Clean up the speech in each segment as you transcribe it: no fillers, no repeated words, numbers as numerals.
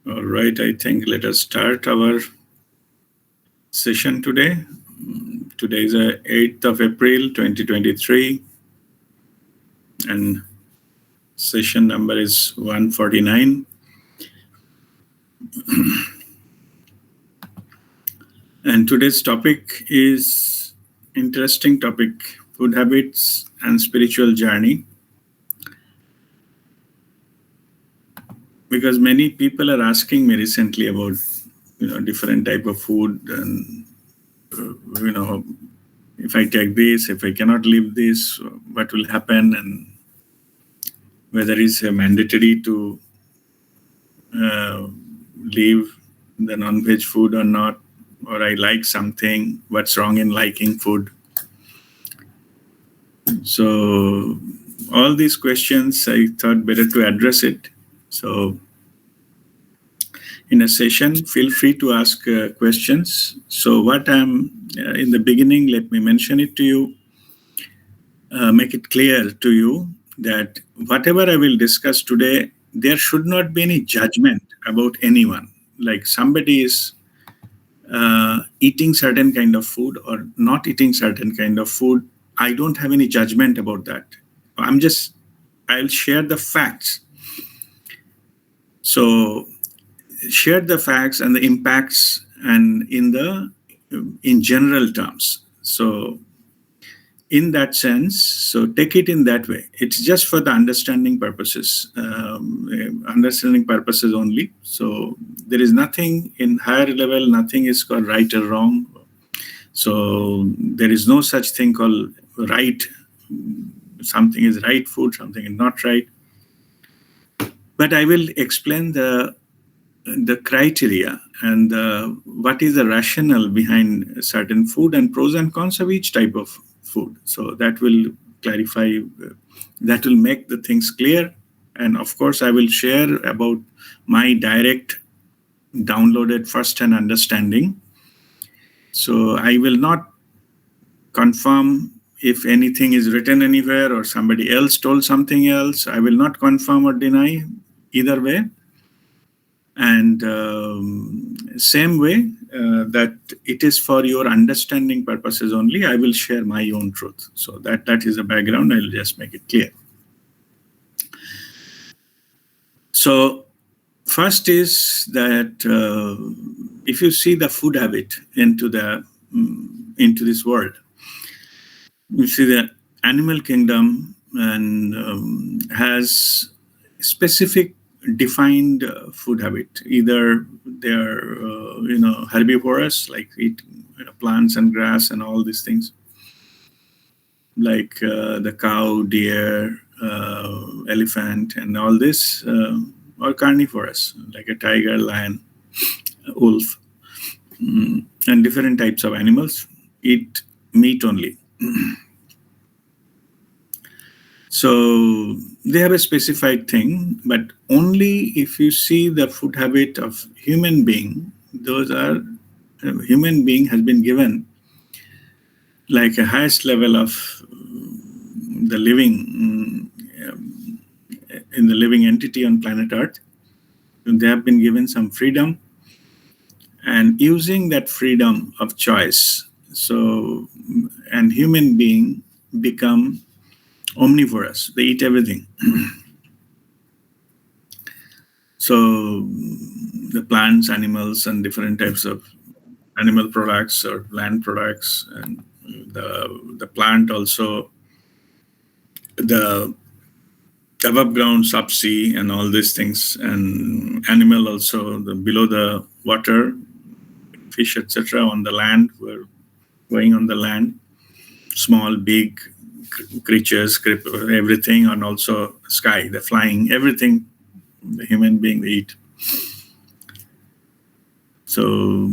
All right, I think let us start our session today. Today is the 8th of April 2023, and session number is 149. And today's topic is interesting topic, food habits and spiritual journey. Because many people are asking me recently about different type of food, and you know if I take this, if I cannot leave this, what will happen, and whether it's mandatory to uh, leave the non-veg food or not, or I like something, what's wrong in liking food. So all these questions, I thought better to address it. So in a session, feel free to ask questions. So what I'm in the beginning, let me mention it to you, make it clear to you that whatever I will discuss today, there should not be any judgment about anyone. Like somebody is eating certain kind of food or not eating certain kind of food, I don't have any judgment about that. I'll share the facts. So share the facts and the impacts and in general terms. So in that sense, so take it in that way. It's just for the understanding purposes, only. So there is nothing in higher level, nothing is called right or wrong. So there is no such thing called right. Something is right food, something is not right. But I will explain the criteria and what is the rationale behind certain food and pros and cons of each type of food. So that will clarify, that will make the things clear. And of course, I will share about my direct downloaded first-hand understanding. So I will not confirm if anything is written anywhere or somebody else told something else. I will not confirm or deny either way. And same way that it is for your understanding purposes only, I will share my own truth. So that is the background. I'll just make it clear. So first is that if you see the food habit into this world, you see the animal kingdom and has specific defined food habit. Either they're herbivorous, like eat plants and grass and all these things, like the cow, deer, elephant, and all this, or carnivorous, like a tiger, lion, wolf, and different types of animals eat meat only. So they have a specified thing, but only if you see the food habit of human being, those are human being has been given like a highest level of the living in the living entity on planet Earth. They have been given some freedom, and using that freedom of choice, so and human being become omnivorous. They eat everything. So the plants, animals, and different types of animal products or plant products, and the plant also, the above ground, subsea, and all these things, and animal also, the below the water, fish, etc., on the land, we're going on the land, small, big creatures, everything, and also sky, the flying, everything, the human being, they eat. So,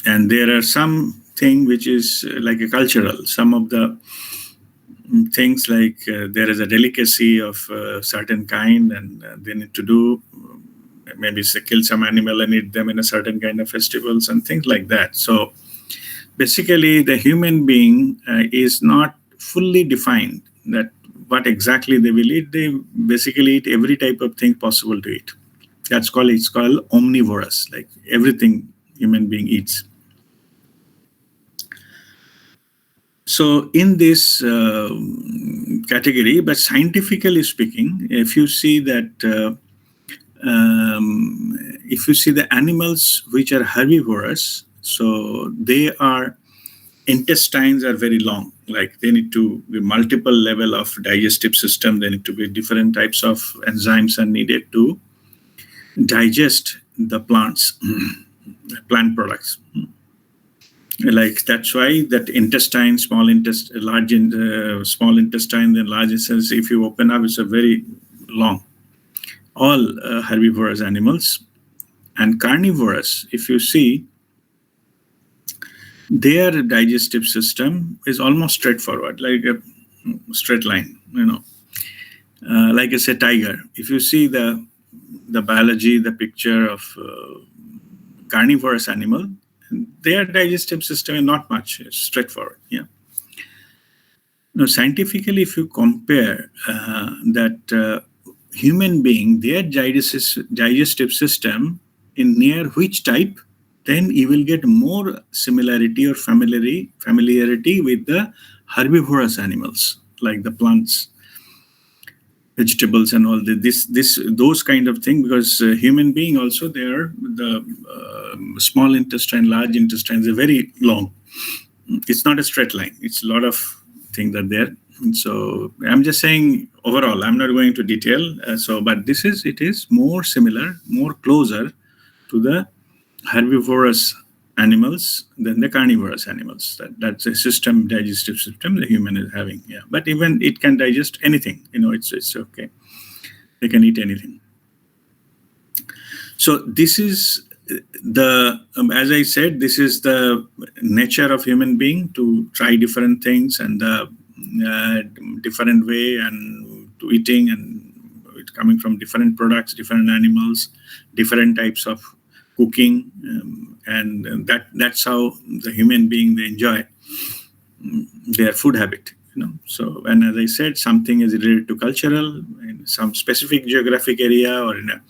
and there are some thing which is like a cultural, some of the things like there is a delicacy of certain kind, and they need to do, maybe say, kill some animal and eat them in a certain kind of festivals and things like that. So basically the human being is not fully defined that what exactly they will eat. They basically eat every type of thing possible to eat. It's called omnivorous, like everything human being eats. So in this category, but scientifically speaking, if you see that if you see the animals which are herbivorous, so their intestines are very long. Like they need to be multiple level of digestive system. They need to be different types of enzymes are needed to digest the plants, plant products. Like that's why that intestine, small intestine, small intestine, then large intestine. If you open up, it's a very long. All herbivorous animals and carnivorous. If you see, their digestive system is almost straightforward, like a straight line. Like I said, tiger. If you see the biology, the picture of carnivorous animal, their digestive system is not much. It's straightforward. Yeah. Now, scientifically, if you compare that human being, their digestive system in near which type, then you will get more similarity or familiarity with the herbivorous animals, like the plants, vegetables, and all those kind of thing. Because human being also, the small intestine, large intestines are very long. It's not a straight line. It's a lot of things are there. And so I'm just saying overall. I'm not going to detail. But it is more similar, more closer to the herbivorous animals than the carnivorous animals. That's a digestive system the human is having. Yeah, but even it can digest anything. It's okay. They can eat anything. So this is as I said, this is the nature of human being, to try different things and different way and to eating, and it's coming from different products, different animals, different types of cooking, and that's how the human being, they enjoy their food habit. So, and as I said, something is related to cultural in some specific geographic area, or in a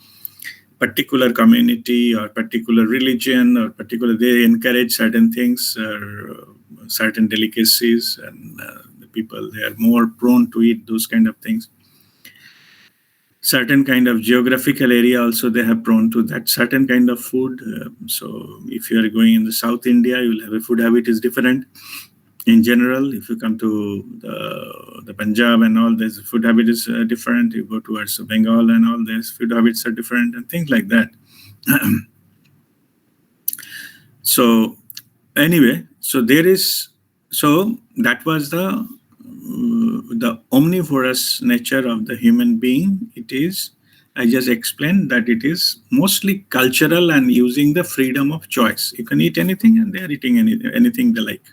particular community or particular religion, or they encourage certain things or certain delicacies, and the people, they are more prone to eat those kind of things. Certain kind of geographical area also, they have prone to that certain kind of food. So if you are going in the South India, you will have a food habit is different. In general, if you come to the Punjab and all, this food habit is different. You go towards Bengal and all, these food habits are different, and things like that. So anyway, so that was the omnivorous nature of the human being. It is, I just explained that it is mostly cultural and using the freedom of choice. You can eat anything, and they are eating anything they like.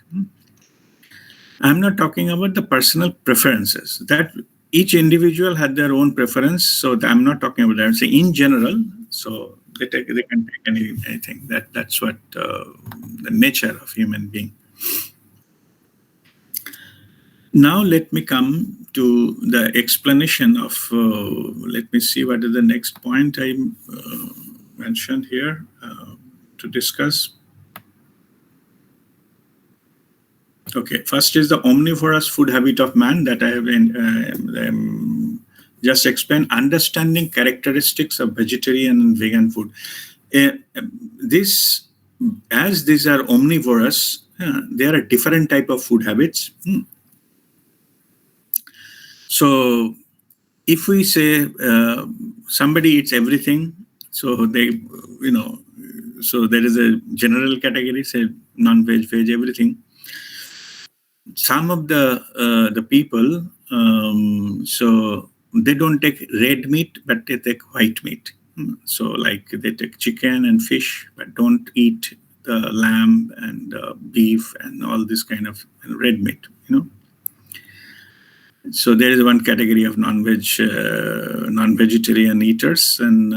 I'm not talking about the personal preferences. That each individual had their own preference. So I'm not talking about that. I'm saying in general. So they can take anything. That's what the nature of human being. Now let me come to the explanation of. Let me see what is the next point I mentioned here to discuss. Okay, first is the omnivorous food habit of man that I have just explained. Understanding characteristics of vegetarian and vegan food. As these are omnivorous, there are different type of food habits. So if we say somebody eats everything, so so there is a general category, say non-veg, veg, everything. Some of the people, so they don't take red meat, but they take white meat. So like they take chicken and fish, but don't eat the lamb and beef and all this kind of red meat. So there is one category of non-vegetarian eaters, and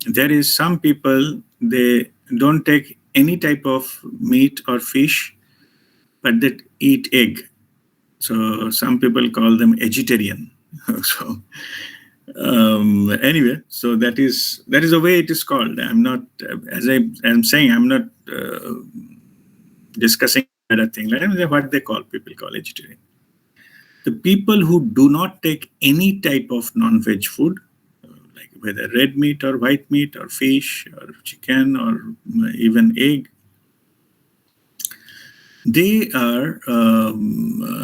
there is some people, they don't take any type of meat or fish, but they eat egg. So some people call them vegetarian. So Anyway, so that is the way it is called. I'm not, as I am saying, I'm not discussing other thing. Let me say what they call, people call vegetarian. The people who do not take any type of non-veg food, like whether red meat or white meat or fish or chicken or even egg, they are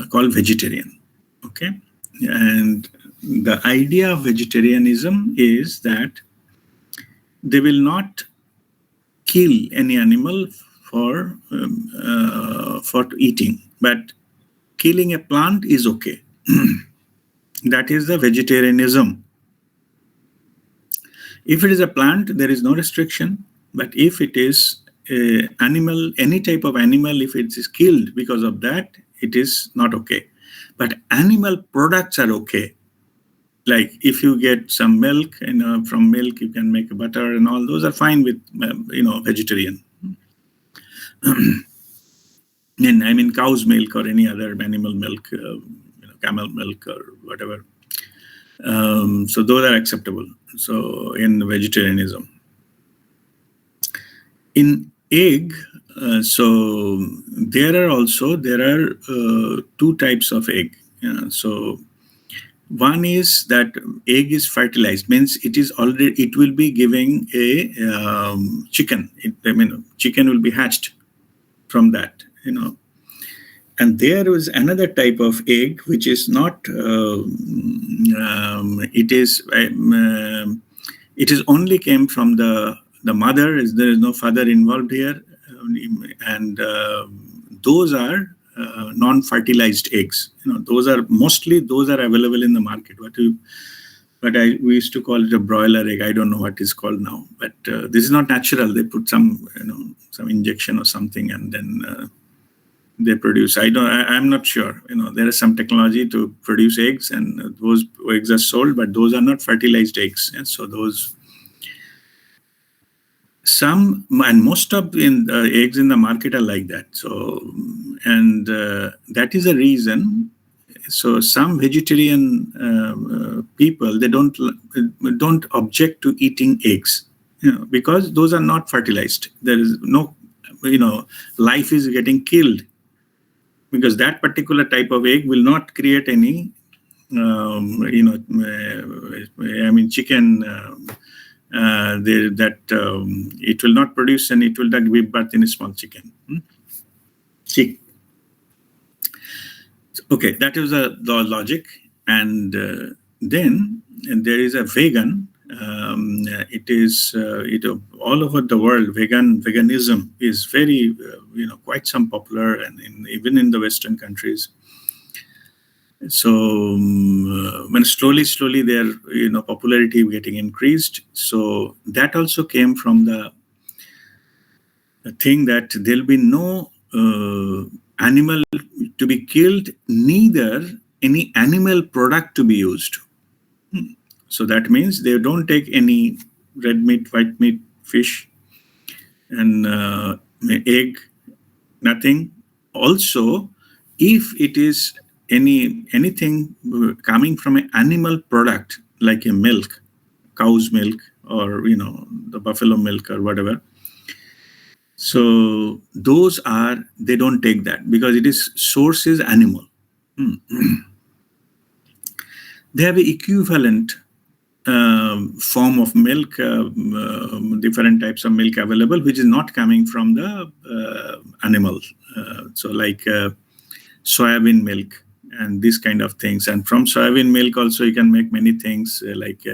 called vegetarian. Okay, and the idea of vegetarianism is that they will not kill any animal for eating, but killing a plant is okay. That is the vegetarianism. If it is a plant, there is no restriction. But if it is animal, any type of animal, if it is killed because of that, it is not okay. But animal products are okay. Like if you get some milk, from milk you can make butter, and all those are fine with vegetarian. And I mean cow's milk or any other animal milk, camel milk or whatever. So those are acceptable. So in vegetarianism, in egg, so there are two types of egg. So one is that egg is fertilized, means it will be giving a chicken. Chicken will be hatched from that, And there is another type of egg which is not. It is only came from the mother. There is no father involved here, and those are non-fertilized eggs. Those are available in the market. We used to call it a broiler egg. I don't know what it's called now, but this is not natural. They put some injection or something, and then they produce. I'm not sure. There is some technology to produce eggs, and those eggs are sold, but those are not fertilized eggs. And so most of eggs in the market are like that. So, and that is a reason. So some vegetarian people, they don't object to eating eggs, because those are not fertilized. There is no, life is getting killed, because that particular type of egg will not create any, chicken. It will not produce, and it will not give birth in a small chicken. Okay, that is the logic. And then there is a vegan. It is all over the world. Veganism is very quite some popular, and even in the Western countries. So when slowly their popularity getting increased. So that also came from the thing that there'll be no animal to be killed, neither any animal product to be used. So that means they don't take any red meat, white meat, fish, and egg, nothing. Also, if it is anything coming from an animal product, like a milk, cow's milk, or the buffalo milk or whatever, so they don't take that, because it is source is animal. They have an equivalent form of milk, different types of milk available, which is not coming from the animal. So like soybean milk and these kind of things. And from soybean milk also you can make many things, like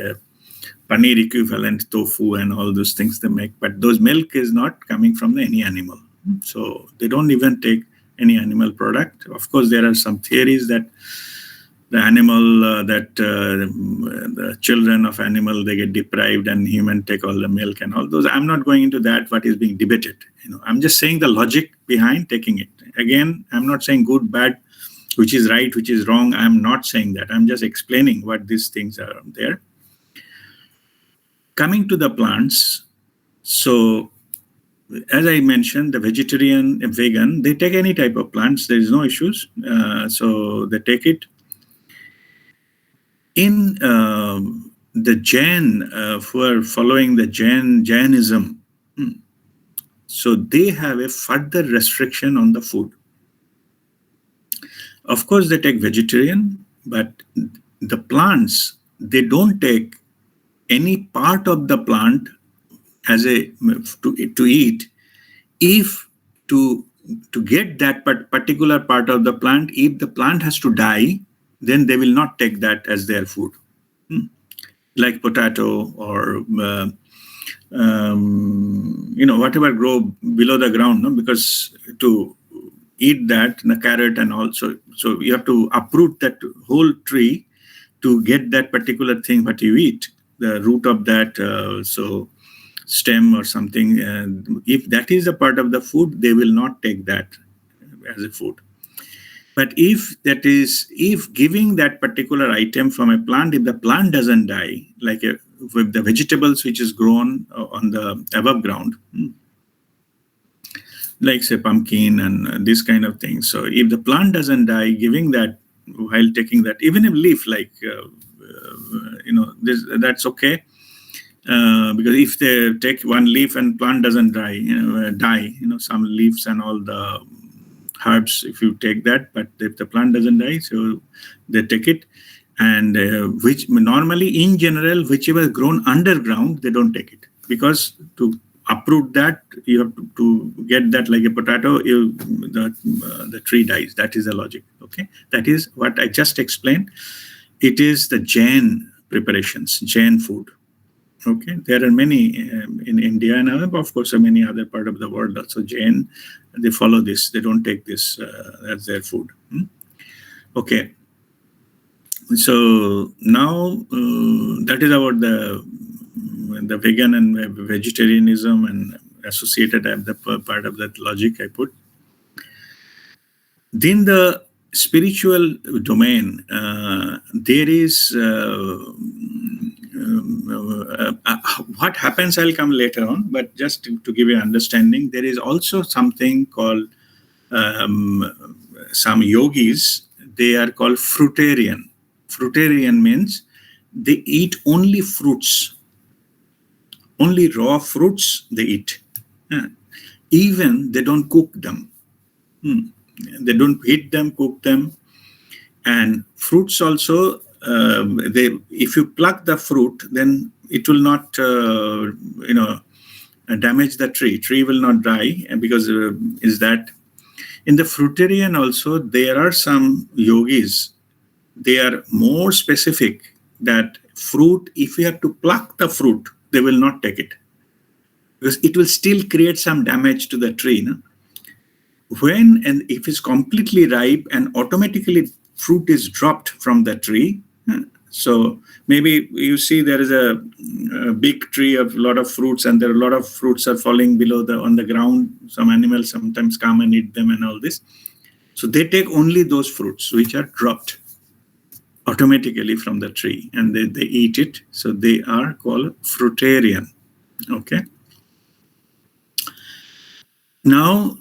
paneer equivalent, tofu, and all those things they make. But those milk is not coming from any animal. So they don't even take any animal product. Of course, there are some theories that the animal, the children of animal, they get deprived, and human take all the milk and all those. I'm not going into that, what is being debated. I'm just saying the logic behind taking it. Again, I'm not saying good, bad, which is right, which is wrong. I'm not saying that. I'm just explaining what these things are there. Coming to the plants, so as I mentioned, the vegetarian, vegan, they take any type of plants. There is no issues. So they take it. In the Jain, who are following the Jainism, so they have a further restriction on the food. Of course, they take vegetarian, but the plants, they don't take any part of the plant as a to eat. If to get that particular part of the plant, if the plant has to die, then they will not take that as their food. Like potato or whatever grow below the ground, no? Because to eat that, the carrot and also, so you have to uproot that whole tree to get that particular thing what you eat, the root of that, so stem or something. If that is a part of the food, they will not take that as a food. But if giving that particular item from a plant, if the plant doesn't die, like with the vegetables which is grown on the above ground, like say pumpkin and this kind of thing. So if the plant doesn't die, giving that while taking that, even a leaf, like that's okay. Because if they take one leaf and plant doesn't die, some leaves and all the herbs, if you take that, but if the plant doesn't die, so they take it. And which normally in general, whichever is grown underground, they don't take it, because to uproot that, you have to get that, like a potato, the tree dies. That is the logic. Okay, that is what I just explained. It is the Jain preparations, Jain food. Okay, there are many in India and of course many other part of the world also. Jain, they follow this. They don't take this as their food. Okay, so now that is about the vegan and vegetarianism and associated the part of that logic I put. Then the spiritual domain, there is what happens, I'll come later on, but just to give you understanding, there is also something called some yogis, they are called fruterian. Fruterian means they eat only fruits, only raw fruits they eat. Even they don't cook them. They don't heat them, cook them. And fruits also, if you pluck the fruit, then it will not, damage the tree. Tree will not die, because is that in the fruterian also there are some yogis. They are more specific that fruit, if you have to pluck the fruit, they will not take it, because it will still create some damage to the tree. No? When and if it's completely ripe and automatically fruit is dropped from the tree, so maybe you see there is a big tree of a lot of fruits, and there are a lot of fruits are falling below on the ground. Some animals sometimes come and eat them and all this. So they take only those fruits which are dropped automatically from the tree, and they eat it. So they are called fruterian. Okay. Now,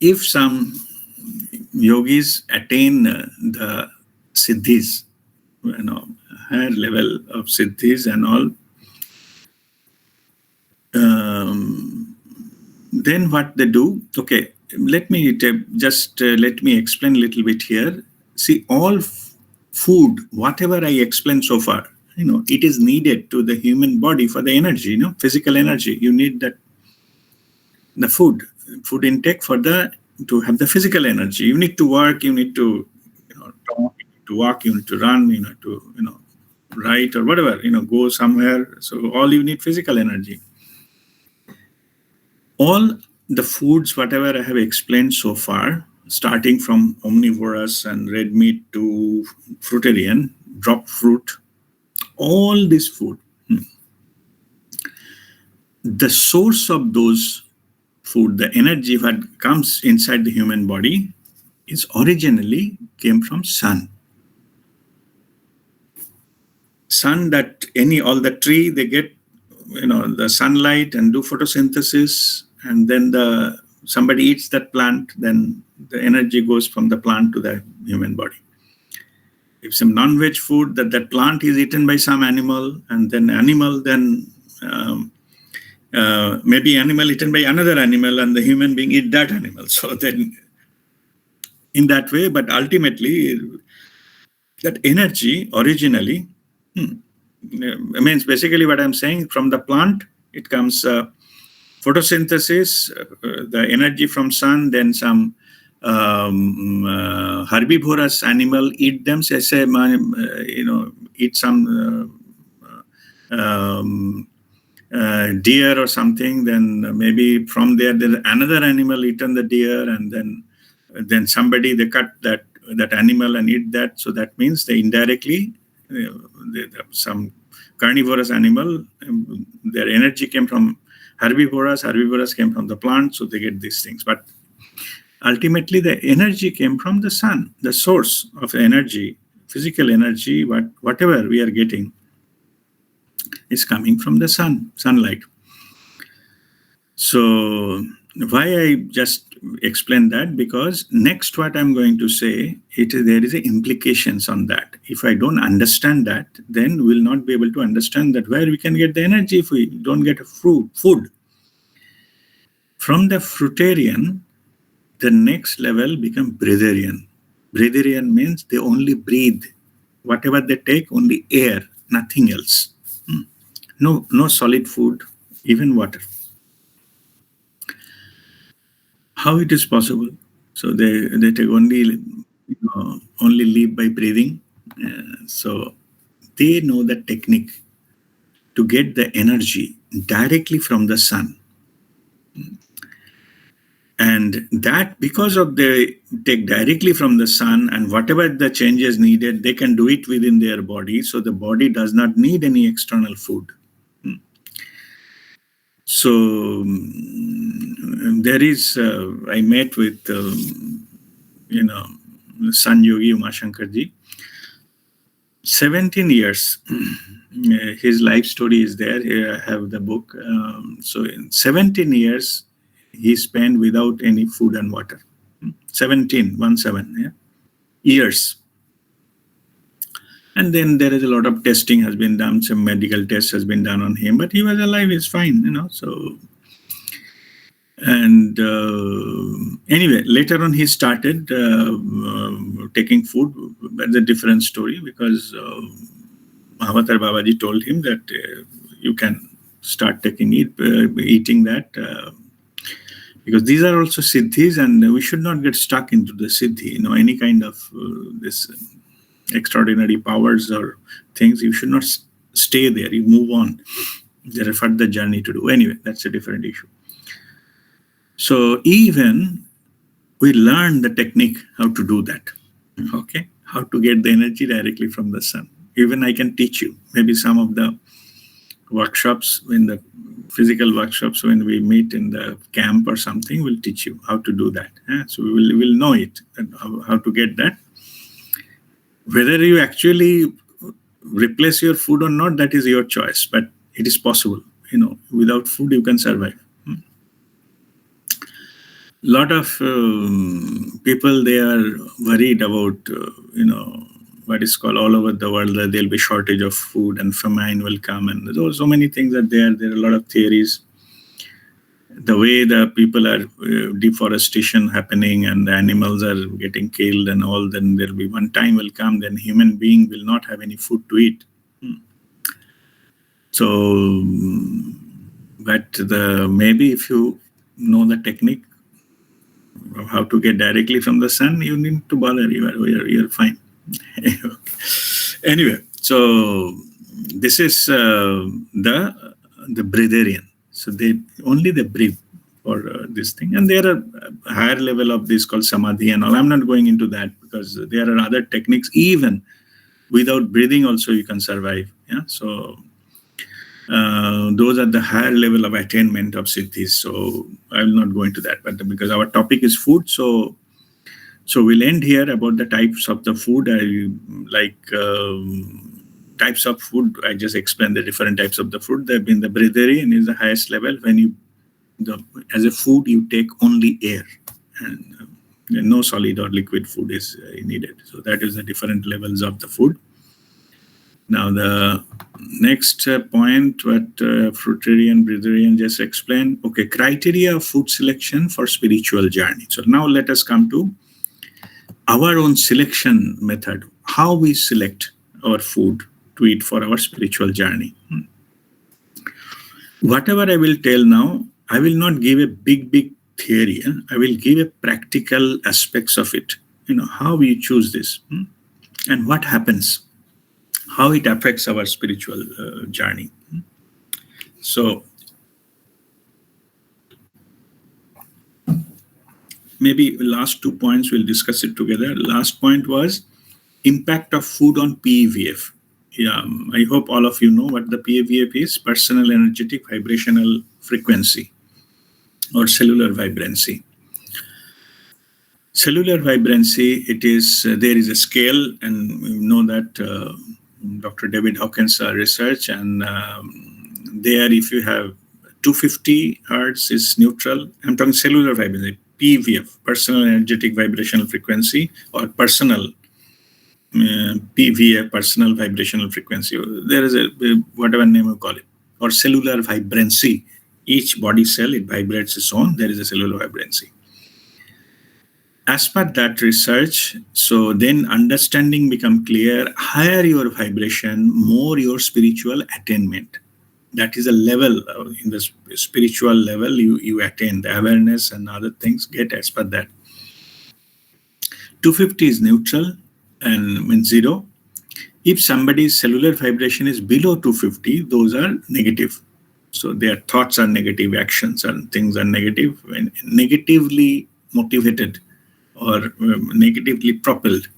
if some yogis attain the siddhis, higher level of siddhis and all, then what they do? Okay, let me explain a little bit here. See, all food, whatever I explained so far, it is needed to the human body for the energy, physical energy. You need that, the food intake to have the physical energy. You need to work, you need to talk, you need to walk, you need to run, you need to write or whatever, go somewhere. So all you need physical energy. All the foods, whatever I have explained so far, starting from omnivorous and red meat to fruterian, drop fruit, all this food, the source of those food, the energy that comes inside the human body, is originally came from sun. Sun, that all the tree, they get the sunlight and do photosynthesis, and then somebody eats that plant, then the energy goes from the plant to the human body. If some non-veg food, that plant is eaten by some animal, and then maybe animal eaten by another animal, and the human being eat that animal. So then in that way, but ultimately that energy originally, means basically what I'm saying, from the plant, it comes photosynthesis, the energy from sun, then some herbivorous animal eat them, say, eat some deer or something, then maybe from there another animal eaten the deer, and then somebody, they cut that animal and eat that. So that means they indirectly, some carnivorous animal, their energy came from herbivorous came from the plant, so they get these things. But ultimately the energy came from the sun, the source of energy, physical energy, whatever we are getting is coming from the sunlight. So why I just explained that, because next what I'm going to say, there is implications on that. If I don't understand that, then we'll not be able to understand that where we can get the energy if we don't get food. From the fruterian, the next level become bratherian. Bratherian means they only breathe. Whatever they take, only air, nothing else. No solid food, even water. How it is possible? So they take only live by breathing. So they know the technique to get the energy directly from the sun. And that, because of they take directly from the sun, and whatever the changes needed, they can do it within their body. So the body does not need any external food. So there is, I met with, San Yogi Umashankarji. 17 years, his life story is there. Here I have the book. So in 17 years, he spent without any food and water. 17 years. And then there is a lot of testing has been done. Some medical tests has been done on him, but he was alive. He's fine, So, and anyway, later on he started taking food. That's a different story, because Mahavatar Babaji told him that you can start eating that. Because these are also siddhis, and we should not get stuck into the siddhi, any kind of this extraordinary powers or things. You should not stay there. You move on. There is further journey to do. Anyway, that's a different issue. So even we learn the technique how to do that. Okay, how to get the energy directly from the sun. Even I can teach you. Maybe some of the workshops, in the physical workshops, when we meet in the camp or something, we'll teach you how to do that. So we will know it, how to get that. Whether you actually replace your food or not, that is your choice, but it is possible. Without food you can survive. Lot of people, they are worried about what is called, all over the world, that there'll be shortage of food and famine will come, and there are so many things that there are a lot of theories. The way the people are deforestation happening and the animals are getting killed and all, then there'll be one time will come, then human being will not have any food to eat. So, but maybe if you know the technique of how to get directly from the sun, you need to bother. You're fine. Anyway, so this is the bratherian. So they breathe for this thing, and there are a higher level of this called samadhi and all. I'm not going into that, because there are other techniques. Even without breathing, also you can survive. So those are the higher level of attainment of siddhis. So I will not go into that, but because our topic is food, so we'll end here about the types of the food. Types of food, I just explained the different types of the food. The bratherian is the highest level. When as a food, you take only air, and No solid or liquid food is needed. So that is the different levels of the food. Now the next point what fruterian, bratherian just explained. Okay, criteria of food selection for spiritual journey. So now let us come to our own selection method, how we select our food to eat for our spiritual journey. Whatever I will tell now, I will not give a big theory. I will give a practical aspects of it. How we choose this and what happens, how it affects our spiritual journey. So maybe last 2 points we'll discuss it together. Last point was impact of food on PEVF. Yeah, I hope all of you know what the PEVF is, personal energetic vibrational frequency or cellular vibrancy. Cellular vibrancy, it is, there is a scale, and we know that Dr. David Hawkins research, and there if you have 250 hertz is neutral. I'm talking cellular vibrancy, PEVF, personal energetic vibrational frequency, or personal PVF, personal vibrational frequency. There is a whatever name you call it, or cellular vibrancy. Each body cell, it vibrates its own. There is a cellular vibrancy. As per that research, so then understanding become clear. Higher your vibration, more your spiritual attainment. That is a level in the spiritual level you attain. The awareness and other things get as per that. 250 is neutral and means zero. If somebody's cellular vibration is below 250, those are negative. So their thoughts are negative, actions and things are negative, and negatively motivated or negatively propelled.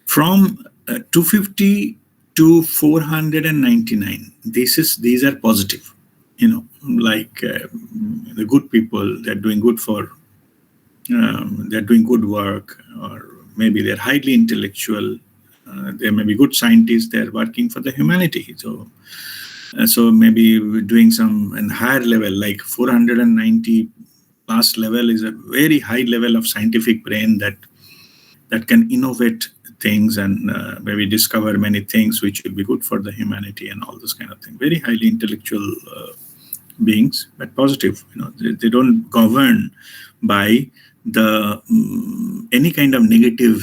From 250 to 499, these are positive. Like the good people, they're doing good for, they're doing good work, or maybe they're highly intellectual, they may be good scientists, they're working for the humanity. So maybe doing some and higher level, like 490 plus level is a very high level of scientific brain that can innovate things and maybe discover many things which will be good for the humanity and all this kind of thing. Very highly intellectual beings, but positive. They don't govern by the any kind of negative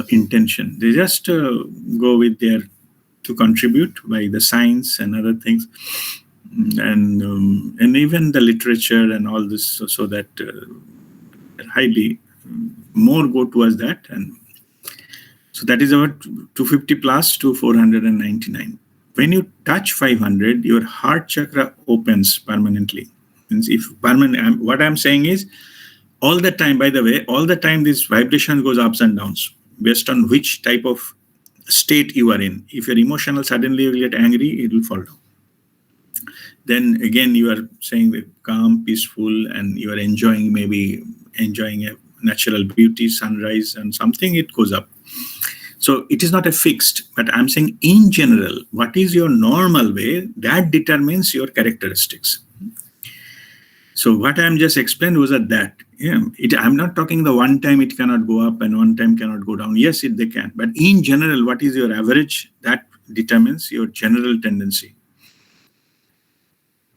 intention. They just go with their to contribute by the science and other things, and even the literature and all this, so that highly more go towards that. And so that is about 250 plus to 499. When you touch 500, your heart chakra opens permanently. Means if permanent, what I'm saying is, all the time, by the way, all the time this vibration goes ups and downs based on which type of state you are in. If you're emotional, suddenly you will get angry, it will fall down. Then again, you are saying that calm, peaceful, and you are enjoying a natural beauty, sunrise and something, it goes up. So it is not a fixed, but I'm saying in general, what is your normal way, that determines your characteristics. So what I'm just explained was that. Yeah, I'm not talking the one time it cannot go up and one time cannot go down. Yes, they can. But in general, what is your average? That determines your general tendency.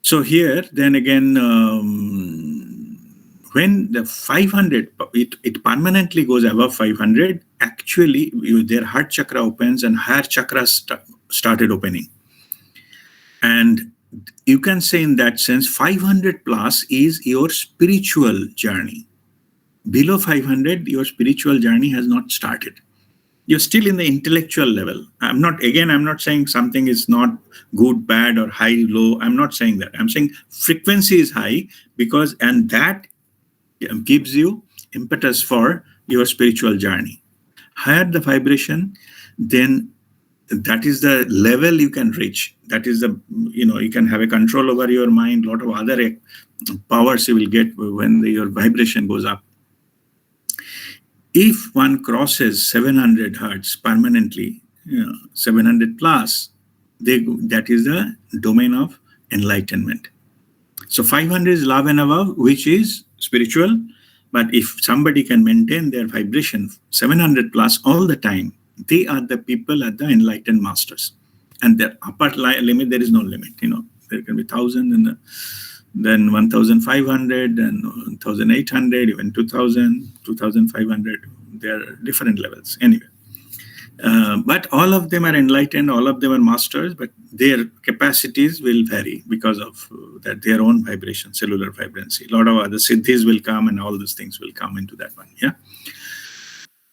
So here, then again, when the 500, it permanently goes above 500, actually their heart chakra opens and higher chakras started opening. And you can say in that sense, 500 plus is your spiritual journey. Below 500, your spiritual journey has not started. You're still in the intellectual level. I'm not saying something is not good, bad, or high, low. I'm not saying that. I'm saying frequency is high and that gives you impetus for your spiritual journey. Higher the vibration, then that is the level you can reach. That is you can have a control over your mind, a lot of other powers you will get when your vibration goes up. If one crosses 700 hertz permanently, 700 plus, that is the domain of enlightenment. So 500 is love and above, which is spiritual. But if somebody can maintain their vibration 700 plus all the time, they are the people at the enlightened masters. And their upper limit, there is no limit. There can be 1,000 and then 1,500 and 1,800, even 2,000, 2,500. There are different levels. Anyway. But all of them are enlightened, all of them are masters, but their capacities will vary because of their own vibration, cellular vibrancy. A lot of other siddhis will come and all these things will come into that one. Yeah.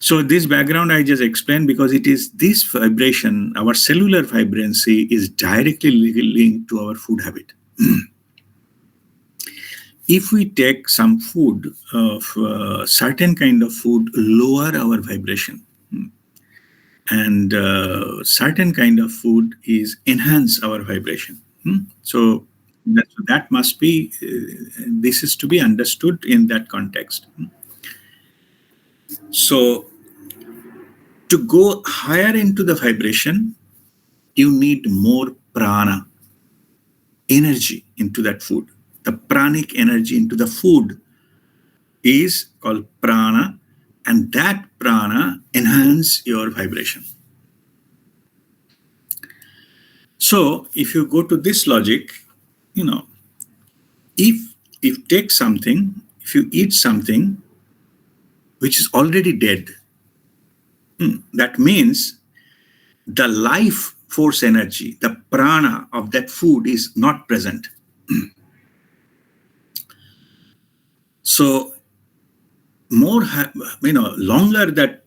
So this background I just explained because it is this vibration, our cellular vibrancy is directly linked to our food habit. If we take some food of certain kind of food, lower our vibration. And certain kind of food is enhance our vibration. So that must be, this is to be understood in that context. So to go higher into the vibration, you need more prana, energy into that food. The pranic energy into the food is called prana, and that prana enhance your vibration. So if you go to this logic, if you take something, if you eat something which is already dead, that means the life force energy, the prana of that food is not present. So longer that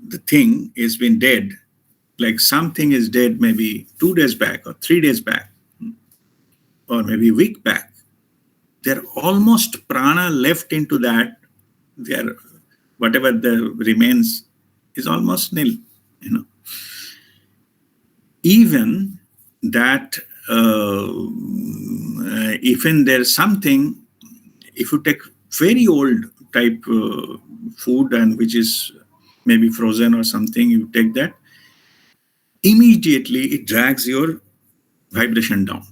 the thing has been dead, like something is dead maybe 2 days back or 3 days back, or maybe a week back, there almost prana left into that, there whatever the remains is almost nil. Even that, even there's something, if you take very old type food and which is maybe frozen or something, you take that, immediately it drags your vibration down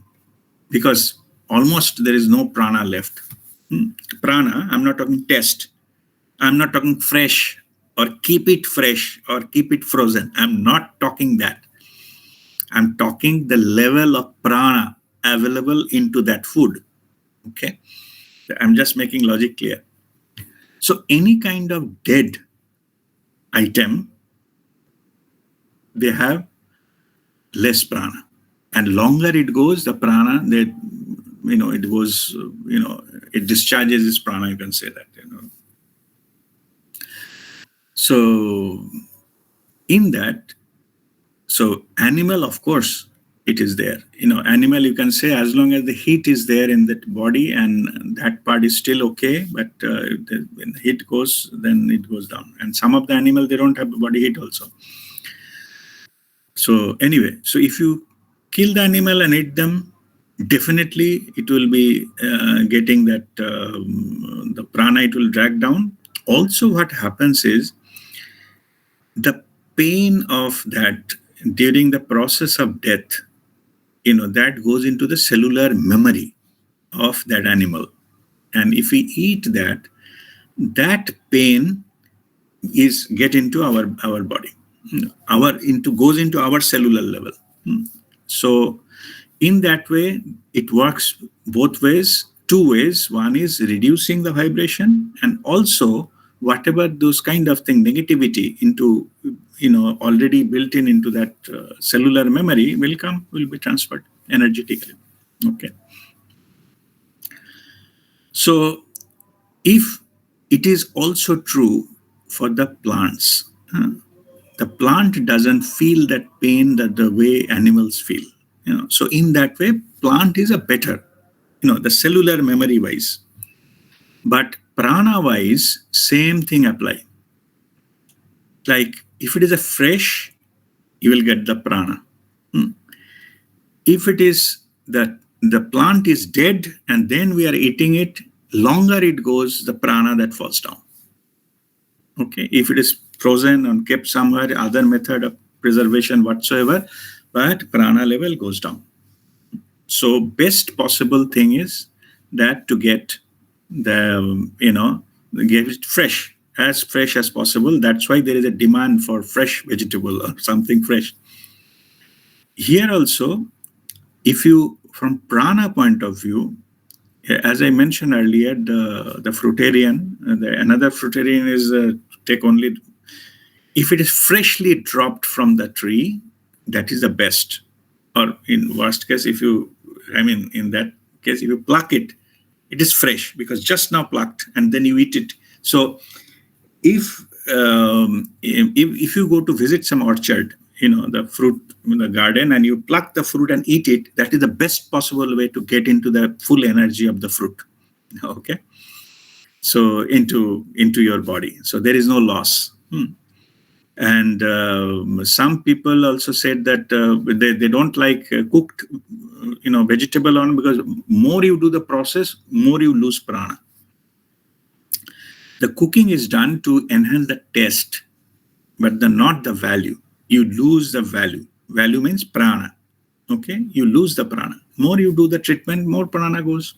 because almost there is no prana left. Prana, I'm not talking test, I'm not talking fresh or keep it fresh or keep it frozen. I'm not talking that. I'm talking the level of prana available into that food. Okay. I'm just making logic clear. So any kind of dead item, they have less prana. And longer it goes, the prana, it goes, it discharges its prana, you can say that. So in that, so animal, of course, it is there. Animal, you can say, as long as the heat is there in that body and that part is still okay, but when the heat goes, then it goes down. And some of the animal, they don't have body heat also. So anyway, so if you kill the animal and eat them, definitely it will be getting that, the prana, it will drag down. Also what happens is, the pain of that during the process of death, that goes into the cellular memory of that animal. And if we eat that, that pain is get into our body, goes into our cellular level. So in that way, it works both ways, 2 ways. One is reducing the vibration, and also whatever those kind of thing, negativity into, already built into that cellular memory will be transferred energetically. Okay. So if it is also true for the plants, the plant doesn't feel that pain that the way animals feel. So in that way, plant is a better, the cellular memory wise. But prana wise, same thing apply. Like if it is a fresh, you will get the prana. If it is that the plant is dead and then we are eating it, longer it goes, the prana that falls down. Okay, if it is frozen and kept somewhere, other method of preservation whatsoever, but prana level goes down. So best possible thing is that to get get it fresh, as fresh as possible. That's why there is a demand for fresh vegetable or something fresh. Here also, if you, from prana point of view, as I mentioned earlier, the fruterian, another fruterian is take only, if it is freshly dropped from the tree, that is the best. Or in worst case, in that case, if you pluck it, it is fresh because just now plucked and then you eat it. So if you go to visit some orchard, the fruit in the garden, and you pluck the fruit and eat it, that is the best possible way to get into the full energy of the fruit. Okay. So into your body. So there is no loss. And some people also said that they don't like cooked, vegetable on, because more you do the process, more you lose prana. The cooking is done to enhance the taste, but not the value. You lose the value. Value means prana. Okay, you lose the prana. More you do the treatment, more prana goes.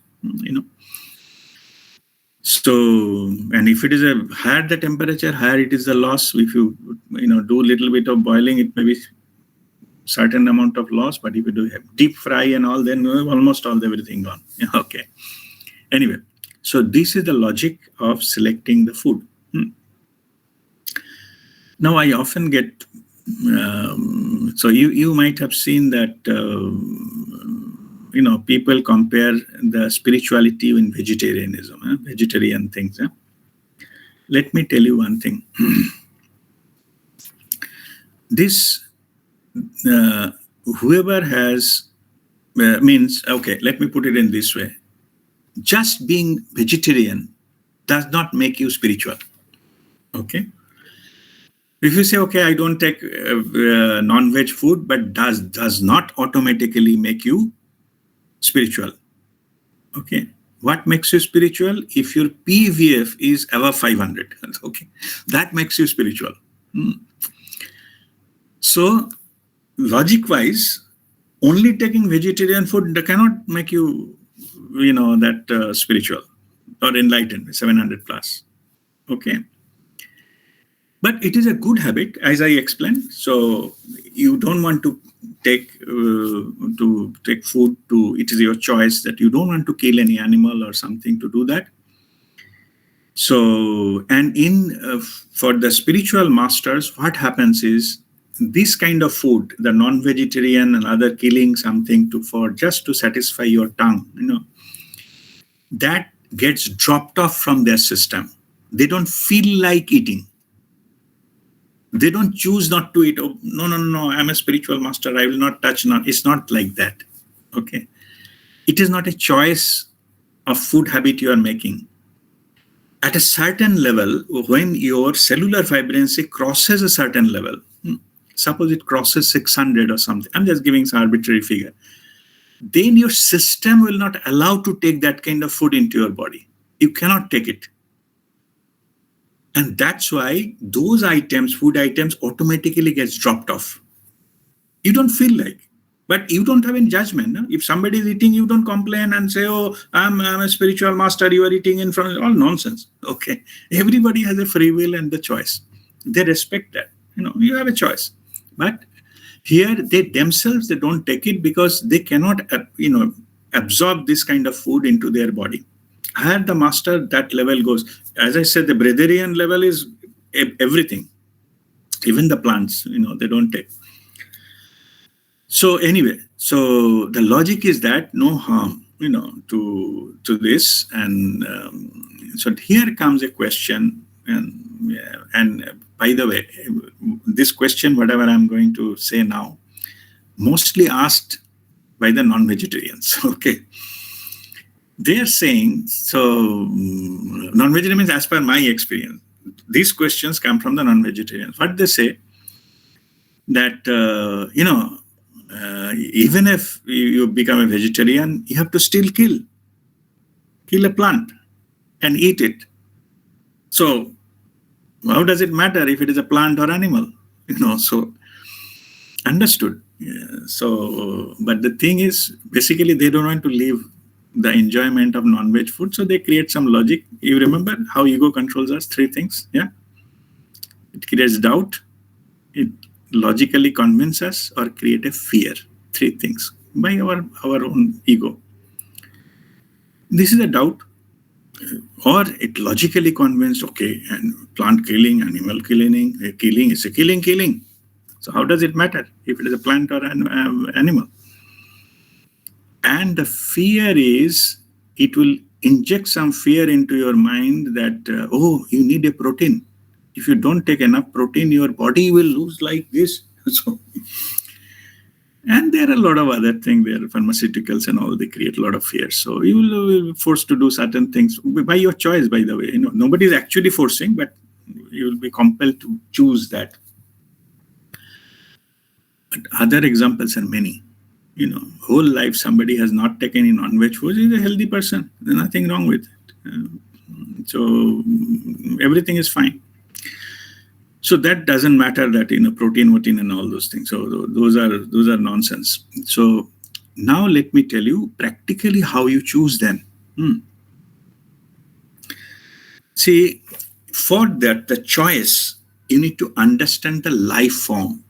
So, and if it is higher the temperature, higher it is the loss. If you do a little bit of boiling, it may be certain amount of loss. But if you do deep fry and all, then almost all everything gone. Okay. Anyway, so this is the logic of selecting the food. Now I often get, so you might have seen that, people compare the spirituality in vegetarianism, vegetarian things. Let me tell you one thing. This, whoever has, means, okay, let me put it in this way. Just being vegetarian does not make you spiritual. Okay. If you say, okay, I don't take non-veg food, but does not automatically make you spiritual. Okay. What makes you spiritual? If your PEVF is above 500. Okay. That makes you spiritual. So, logic-wise, only taking vegetarian food cannot make you, that spiritual or enlightened, 700 plus. Okay. But it is a good habit, as I explained. So you don't want to take food to, it is your choice that you don't want to kill any animal or something to do that. So, and for the spiritual masters, what happens is this kind of food, the non-vegetarian and other killing something just to satisfy your tongue, that gets dropped off from their system. They don't feel like eating. They don't choose not to eat. Oh, no, I'm a spiritual master, I will not touch. It's not like that. Okay. It is not a choice of food habit you are making. At a certain level, when your cellular vibrancy crosses a certain level, suppose it crosses 600 or something, I'm just giving some arbitrary figure, then your system will not allow to take that kind of food into your body. You cannot take it. And that's why those items, food items, automatically gets dropped off. You don't feel like, but you don't have any judgment. No? If somebody is eating, you don't complain and say, oh, I'm a spiritual master, you are eating in front of, all nonsense. Okay. Everybody has a free will and the choice. They respect that. You have a choice. But here they themselves, they don't take it because they cannot, absorb this kind of food into their body. Higher the master, that level goes. As I said, the bratherian level is everything. Even the plants, they don't take. So anyway, so the logic is that no harm, to this. And so here comes a question. And by the way, this question, whatever I'm going to say now, mostly asked by the non-vegetarians. Okay. They are saying, so non-vegetarian means as per my experience, these questions come from the non-vegetarians. What they say, that, even if you become a vegetarian, you have to still kill a plant and eat it. So how does it matter if it is a plant or animal? So understood. Yeah. So, but the thing is, basically, they don't want to live the enjoyment of non-veg food. So they create some logic. You remember how ego controls us? 3 things. Yeah. It creates doubt. It logically convinces us or create a fear. 3 things by our own ego. This is a doubt. Or it logically convinced, okay, and plant killing, animal killing, killing is a killing. So how does it matter if it is a plant or an animal? And the fear is, it will inject some fear into your mind that, oh, you need a protein. If you don't take enough protein, your body will lose like this. So, and there are a lot of other things there, pharmaceuticals and all, they create a lot of fear. So you will be forced to do certain things by your choice, by the way. Nobody is actually forcing, but you will be compelled to choose that. But other examples are many. Whole life somebody has not taken any non-veg food, is a healthy person. There's nothing wrong with it. So everything is fine. So that doesn't matter that protein and all those things. So those are nonsense. So now let me tell you practically how you choose them. See, for that the choice, you need to understand the life form.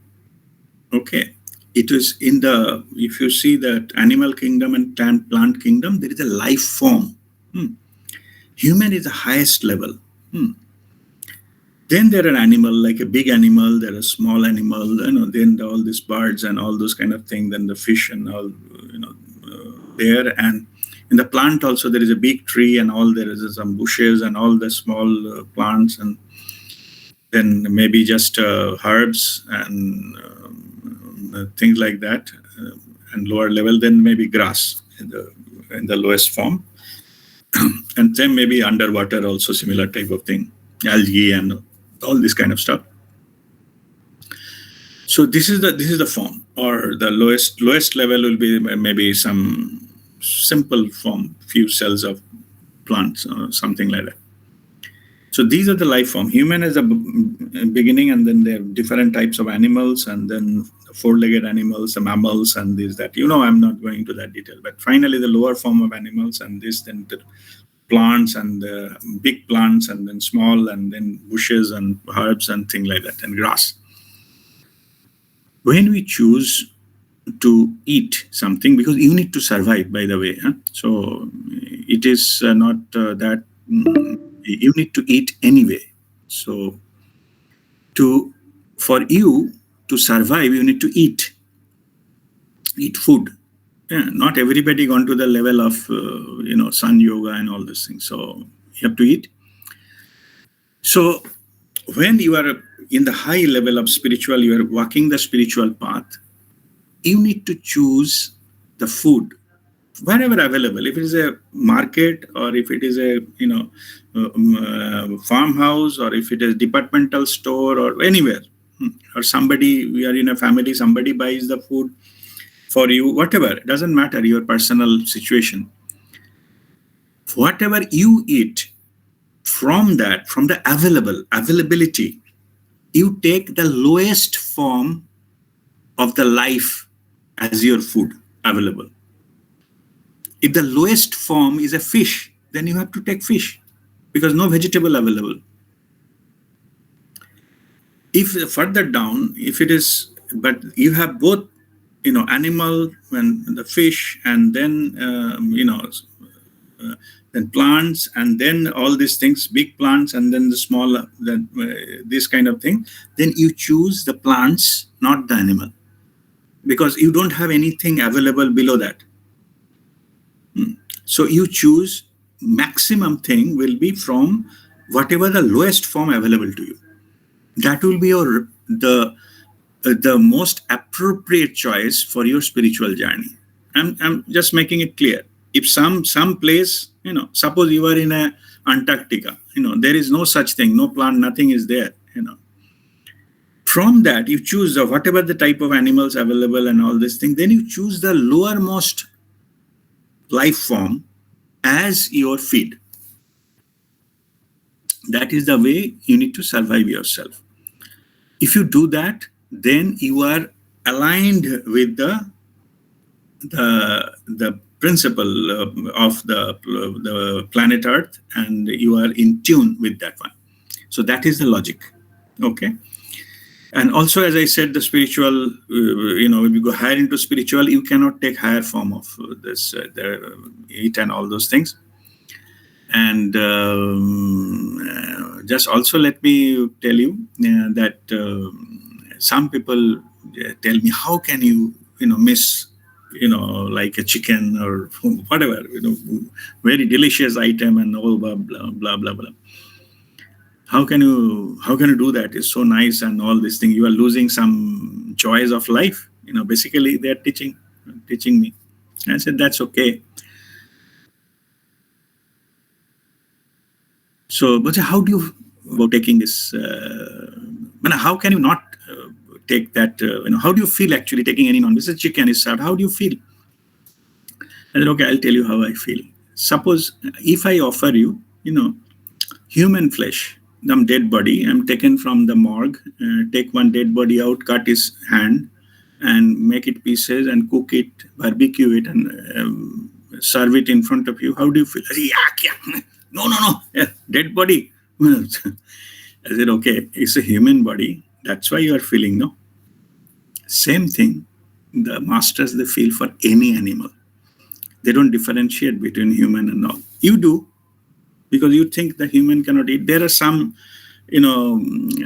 Okay, it is if you see that animal kingdom and plant kingdom, there is a life form. Human is the highest level. Then there are animal, like a big animal, there are small animal, then all these birds and all those kind of things, then the fish and all, there. And in the plant also, there is a big tree and all, there is some bushes and all the small plants, and then maybe just herbs and things like that. And lower level, then maybe grass in the lowest form. And then maybe underwater also similar type of thing, algae and all this kind of stuff. So this is the form, or the lowest level will be maybe some simple form, few cells of plants or something like that. So these are the life form. Human is a beginning, and then there are different types of animals, and then four-legged animals, the mammals, and this, that. I'm not going into that detail. But finally, the lower form of animals, and this, then the plants, and the big plants, and then small, and then bushes and herbs and things like that, and grass. When we choose to eat something, because you need to survive, by the way, so it is not that you need to eat anyway. So for you to survive, you need to eat food. Yeah, not everybody gone to the level of sun yoga and all these things. So you have to eat. So when you are in the high level of spiritual, you are walking the spiritual path, you need to choose the food wherever available. If it is a market, or if it is a farmhouse, or if it is departmental store, or anywhere, or we are in a family, somebody buys the food for you, whatever, it doesn't matter your personal situation. Whatever you eat, from the availability, you take the lowest form of the life as your food available. If the lowest form is a fish, then you have to take fish, because no vegetable available. If further down, but you have both, animal and the fish, and then then plants, and then all these things, big plants, and then the small, this kind of thing, then you choose the plants, not the animal, because you don't have anything available below that. So you choose maximum thing will be from whatever the lowest form available to you. That will be the most appropriate choice for your spiritual journey. I'm just making it clear. If some place, suppose you are in a Antarctica, there is no such thing, no plant, nothing is there, From that, you choose whatever the type of animals available and all this thing, then you choose the lowermost life form as your feed. That is the way you need to survive yourself. If you do that, then you are aligned with the principle of the planet Earth, and you are in tune with that one. So that is the logic. Okay. And also, as I said, the spiritual, when you go higher into spiritual, you cannot take higher form of this, the heat and all those things. And just also let me tell you that some people tell me, how can you, miss, like a chicken or whatever, very delicious item and all blah, blah, blah, blah, blah. How can you do that? It's so nice and all this thing. You are losing some joys of life. Basically they're teaching me. And I said, that's okay. So, but how do you about taking this? How can you not take that? How do you feel actually taking any non-veg? Chicken is served. How do you feel? I said, okay, I'll tell you how I feel. Suppose if I offer you, human flesh, some dead body, I'm taken from the morgue, take one dead body out, cut his hand, and make it pieces and cook it, barbecue it, and serve it in front of you. How do you feel? I said, yeah. No, yeah, dead body. I said, okay, it's a human body. That's why you are feeling, no? Same thing, the masters, they feel for any animal. They don't differentiate between human and all. You do, because you think the human cannot eat. There are some,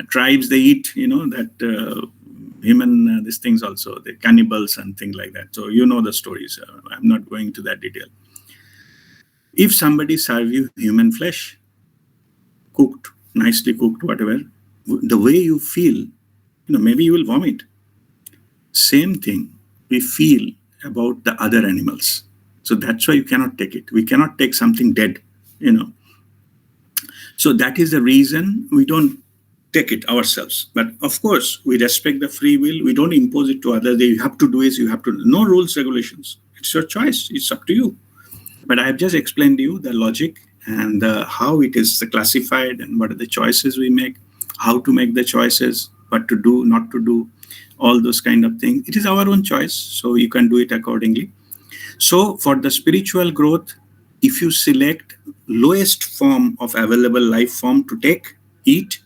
tribes, they eat, that human, these things also, the cannibals and things like that. So you know the stories. I'm not going to that detail. If somebody serve you human flesh, cooked, nicely cooked, whatever, the way you feel, maybe you will vomit. Same thing we feel about the other animals. So that's why you cannot take it. We cannot take something dead, So that is the reason we don't take it ourselves. But of course, we respect the free will. We don't impose it to others. You have to do this, you have to, no rules, regulations. It's your choice. It's up to you. But I have just explained to you the logic and how it is classified and what are the choices we make, how to make the choices, what to do, not to do, all those kind of things. It is our own choice, so you can do it accordingly. So for the spiritual growth, if you select lowest form of available life form to take, eat,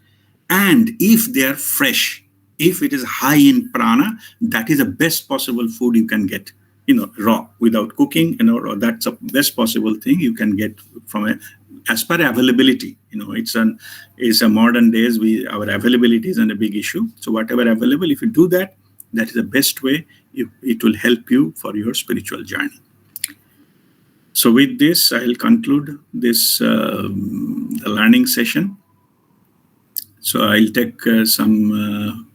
and if they are fresh, if it is high in prana, that is the best possible food you can get, raw, without cooking, that's the best possible thing you can get from as per availability. It's a modern days, our availability isn't a big issue. So whatever available, if you do that, that is the best way. It will help you for your spiritual journey. So with this, I'll conclude this the learning session. So I'll take some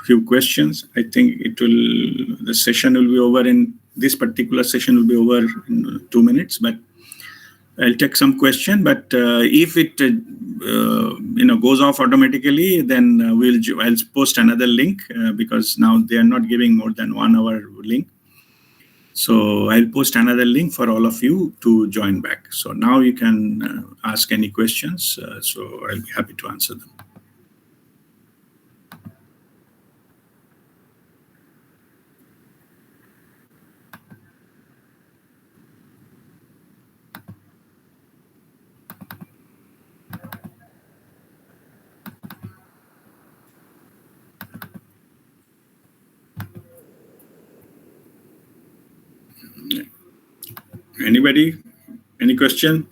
few questions. I think the session will be over this particular session will be over in 2 minutes, but I'll take some question. But if it goes off automatically, then I'll post another link because now they are not giving more than 1 hour link. So I'll post another link for all of you to join back. So now you can ask any questions. So I'll be happy to answer them. Anybody? Any question?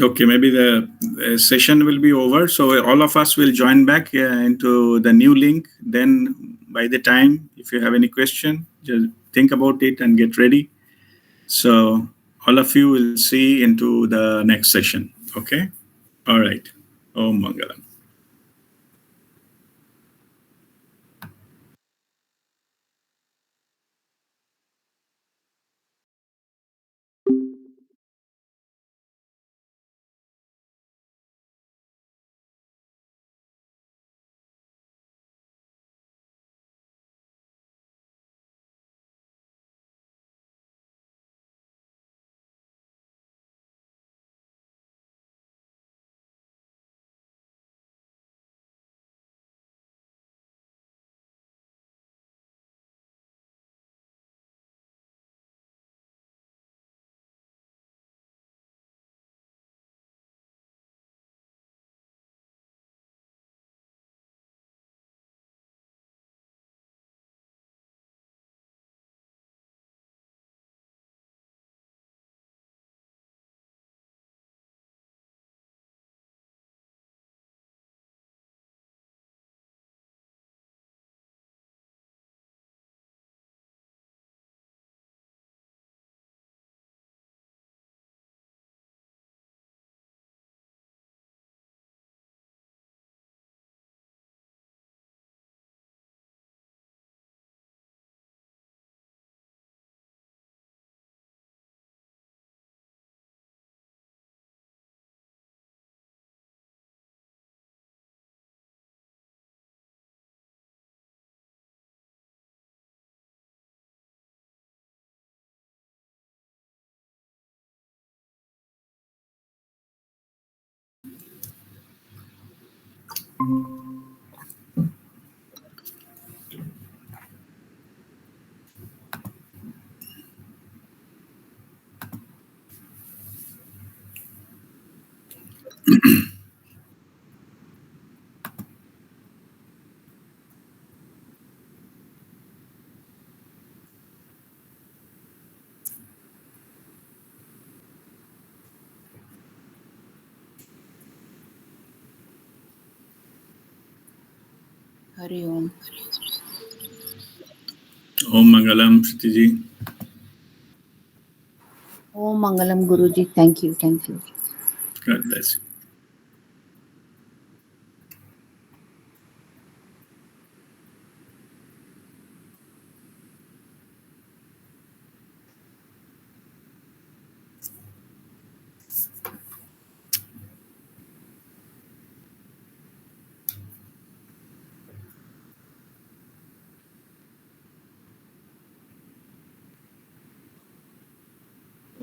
Okay, maybe the session will be over. So all of us will join back into the new link. Then by the time, if you have any question, just think about it and get ready. So all of you will see into the next session. Okay? All right. Om Mangalam. Hari Om. Om Mangalam, Sritiji. Om Mangalam Guruji. Thank you. Thank you. God bless you.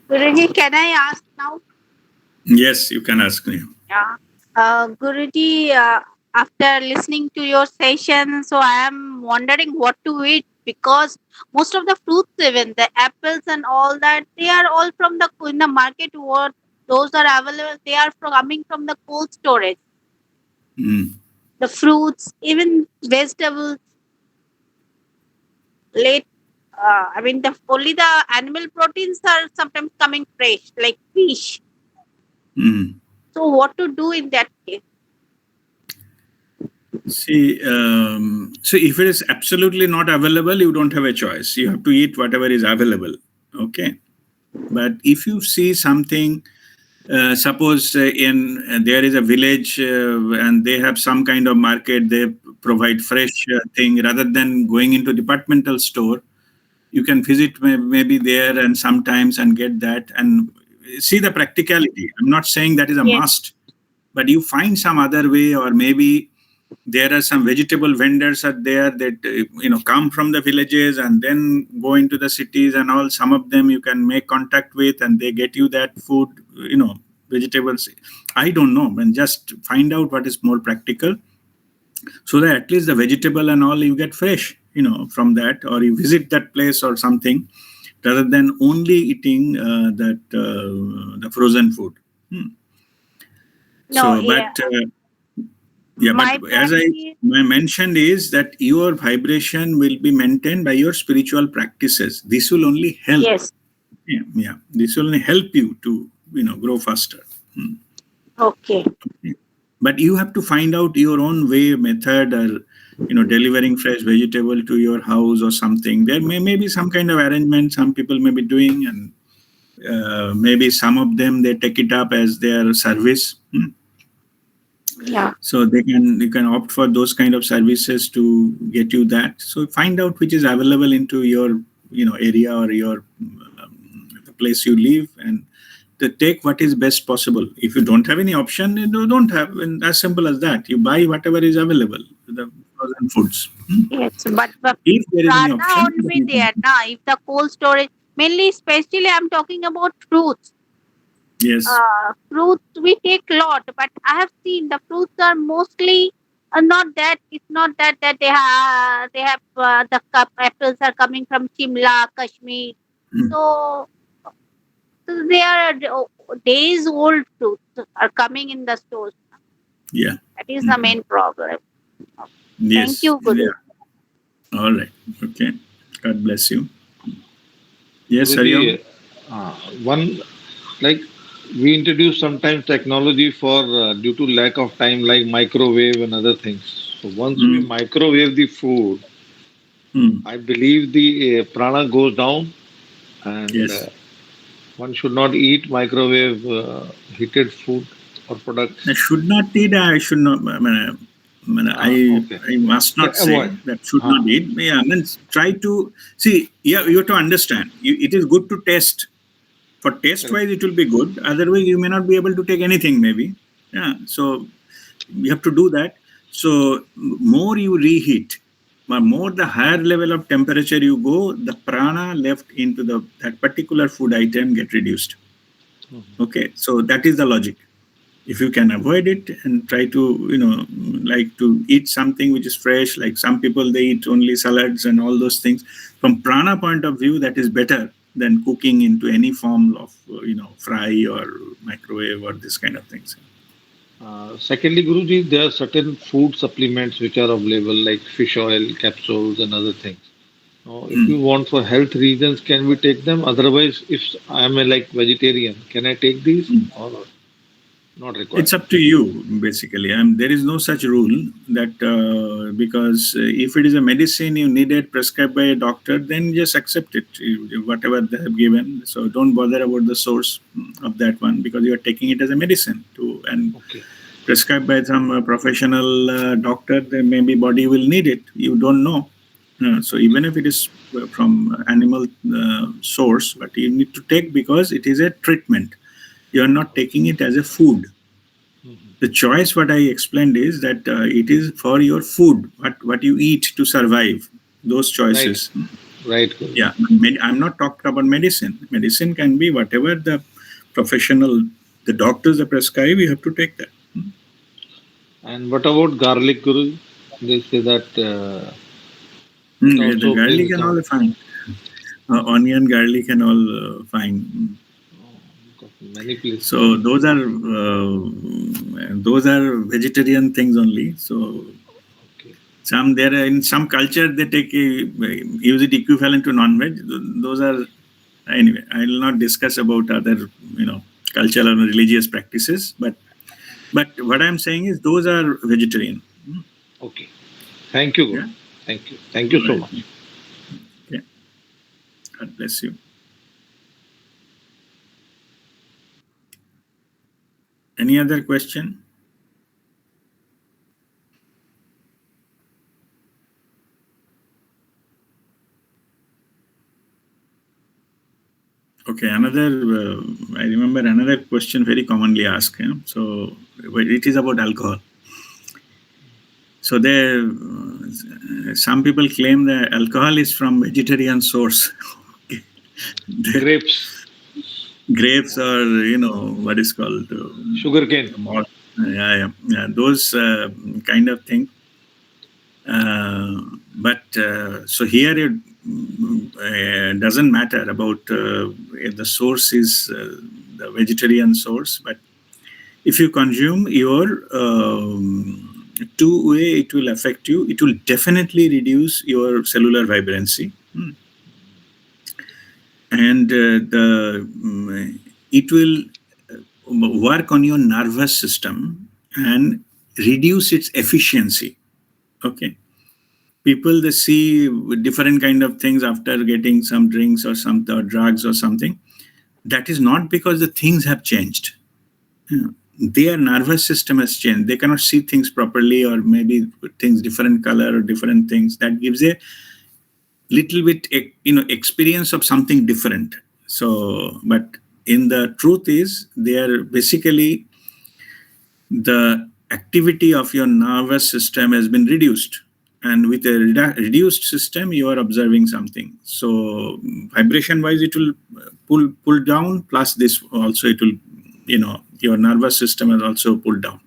Guruji, can I ask now? Yes, you can ask me. Yeah. Guruji, after listening to your session, so I am wondering what to eat because most of the fruits, even the apples and all that, they are all from the in the market. What those are available, they are coming from the cold storage. Mm. The fruits, even vegetables, late. I mean, only the animal proteins are sometimes coming fresh, like fish. Mm. So, what to do in that case? See, so if it is absolutely not available, you don't have a choice. You have to eat whatever is available. Okay. But if you see something, suppose there is a village and they have some kind of market, they provide fresh thing rather than going into departmental store. You can visit maybe there and sometimes and get that and see the practicality. I'm not saying that is a Yes. must, but you find some other way, or maybe there are some vegetable vendors are there that come from the villages and then go into the cities and all. Some of them you can make contact with and they get you that food, vegetables. I don't know, and just find out what is more practical, so that at least the vegetable and all you get fresh, from that, or you visit that place or something, rather than only eating the frozen food. No, So, yeah. but yeah, but My as I point is, mentioned is that your vibration will be maintained by your spiritual practices. This will only help. yes. Yeah. This will only help you to grow faster. Okay. But you have to find out your own way, method, or delivering fresh vegetable to your house or something. There may be some kind of arrangement some people may be doing, and maybe some of them they take it up as their service. Yeah. So you can opt for those kind of services to get you that. So find out which is available into your area or your the place you live, and to take what is best possible. If you don't have any option, you don't have, and as simple as that. You buy whatever is available, the frozen foods. Yes. But the If there is any prana option, won't then be you can. there now. If the cold storage, mainly, especially, I'm talking about fruits. Yes. Fruits we take lot, but I have seen the fruits are mostly not that. It's not that they have the cup apples are coming from Shimla, Kashmir. Mm. So, so they are days old fruits are coming in the stores. Yeah. That is the main problem. Thank Yes. you, Guru. Yeah. All right. Okay. God bless you. Yes, Hariom. Guruji, one like we introduce sometimes technology for due to lack of time, like microwave and other things. So once we Mm. microwave the food, Mm. I believe the prana goes down, and Yes. one should not eat microwave heated food or I products. should not eat. I should not. Okay, I must can not say avoid. that should Huh. not eat. Yeah, I mean, try to see. Yeah, you have to understand. It is good to test. For taste Correct. wise, it will be good. Otherwise, you may not be able to take anything. Maybe. Yeah. So you have to do that. So more you reheat, more the higher level of temperature you go, the prana left into that particular food item get reduced. Mhm. Okay. So that is the logic. If you can avoid it and try to, like to eat something which is fresh, like some people, they eat only salads and all those things. From prana point of view, that is better than cooking into any form of, fry or microwave or this kind of things. Secondly, Guruji, there are certain food supplements which are available, like fish oil, capsules, and other things. Now, if you want for health reasons, can we take them? Otherwise, if I am a like vegetarian, can I take these or not required? It's up to you, basically. There is no such rule that because if it is a medicine you need it prescribed by a doctor, then just accept it, whatever they have given. So don't bother about the source of that one because you are taking it as a medicine and Okay. prescribed by some professional doctor. Then maybe body will need it. You don't know. So even if it is from animal source, but you need to take because it is a treatment. You are not taking it as a food. The choice, what I explained, is that it is for your food, what you eat to survive. Those choices. Right. Guruji. Yeah, I'm not talking about medicine. Medicine can be whatever the professional, the doctors prescribe. You have to take that. And what about garlic, Guruji? They say that it Yeah, the also garlic brings and down all fine. Onion, garlic, and all fine. many places. So those are vegetarian things only. So Okay. in some culture they take use it equivalent to non-veg. Those are, anyway. I will not discuss about other cultural and religious practices. But what I'm saying is those are vegetarian. Okay. Thank you, Guru. Yeah. Thank you. Thank you so Right. much. Okay. God bless you. Any other question? Okay, I remember another question very commonly asked. So it is about alcohol. So some people claim that alcohol is from vegetarian source. Grapes, Grapes or, what is called sugarcane. malt. Yeah. Those kind of thing. But so here it doesn't matter about the source is the vegetarian source, but if you consume your two-way, it will affect you. It will definitely reduce your cellular vibrancy, and it will work on your nervous system and reduce its efficiency. Okay. People, they see different kind of things after getting some drinks or drugs or something. That is not because the things have changed. Their nervous system has changed. They cannot see things properly, or maybe things different color or different things. That gives a little bit experience of something different. So, but in the truth is, they are basically the activity of your nervous system has been reduced, and with a reduced system you are observing something. So vibration wise it will pull down, plus this also it will, your nervous system is also pulled down.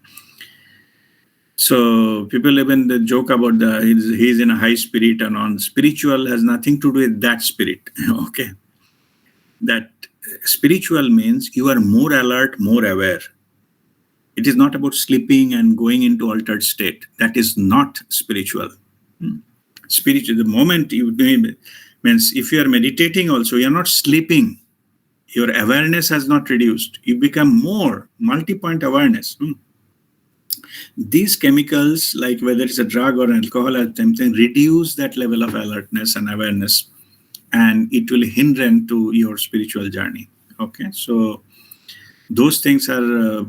So people even they joke about he's in a high spirit and on. Spiritual has nothing to do with that spirit. Okay, that spiritual means you are more alert, more aware. It is not about sleeping and going into altered state. That is not spiritual. Spiritual, the moment you means if you are meditating also, you are not sleeping. Your awareness has not reduced. You become more multi-point awareness. These chemicals, like whether it's a drug or alcohol or something, reduce that level of alertness and awareness, and it will hinder to your spiritual journey. Okay, so those things are,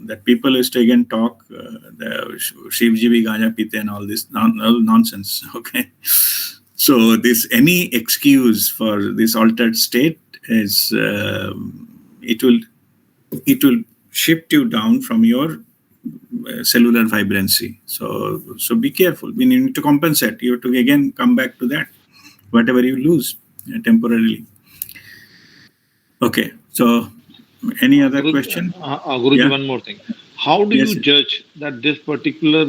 that people used to again talk, the Shivji bhi ganja pite and all this nonsense. Okay, so this any excuse for this altered state is it will shift you down from your cellular vibrancy. So be careful. We need to compensate. You have to again come back to that, whatever you lose temporarily. Okay, so Any other question? Guruji, Yeah. one more thing. How do you Yes. judge that this particular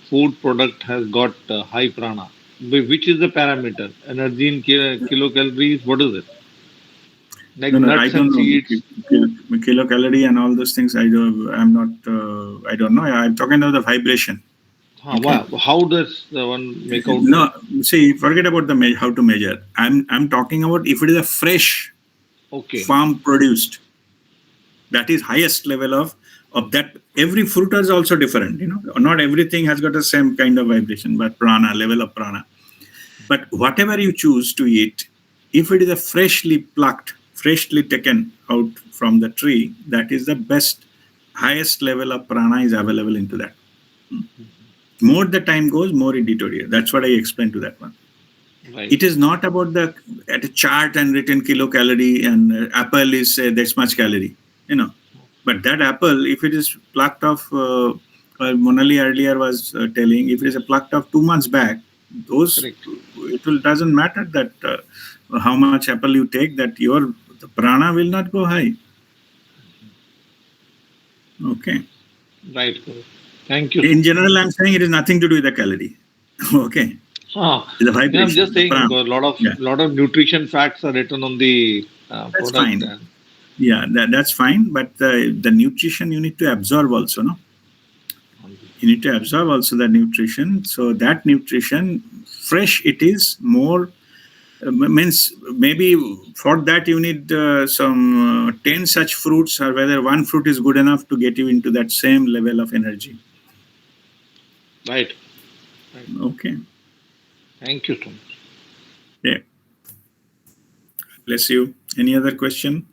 food product has got high prana? Which is the parameter? Energy in kilocalories? What is it? Like No, no, I nuts don't and know. seeds? Kilocalorie and all those things. I don't. I'm not. I don't know. I'm talking about the vibration. Okay. How does the one make out that? No, see, forget about the how to measure. I'm talking about if it is a fresh Okay, farm produced, that is highest level of that. Every fruit is also different. Not everything has got the same kind of vibration, but prana level of prana. But whatever you choose to eat, if it is a freshly plucked, freshly taken out from the tree, that is the best, highest level of prana is available into that. More the time goes, more it deteriorates. That's what I explained to that one. right. It is not about the at a chart and written kilocalorie and apple is this much calorie. But that apple, if it is plucked off, Monali earlier was telling, if it is a plucked off 2 months back, those Correct. it will doesn't matter that how much apple you take, that your the prana will not go high. Okay. Right, Guru. Thank you so In much. general, I'm saying it is nothing to do with the calorie. Okay. Ah, It's the yeah, I'm vibration, just the saying prana. a Yeah, lot of nutrition facts are written on the that's product. fine. Yeah, that's fine. But the nutrition you need to absorb also, no? You need to absorb also the nutrition. So that nutrition, fresh it is more, means maybe for that you need some 10 such fruits, or whether one fruit is good enough to get you into that same level of energy. Right. Right. Okay. Thank you so much. Yeah. Bless you. Any other question?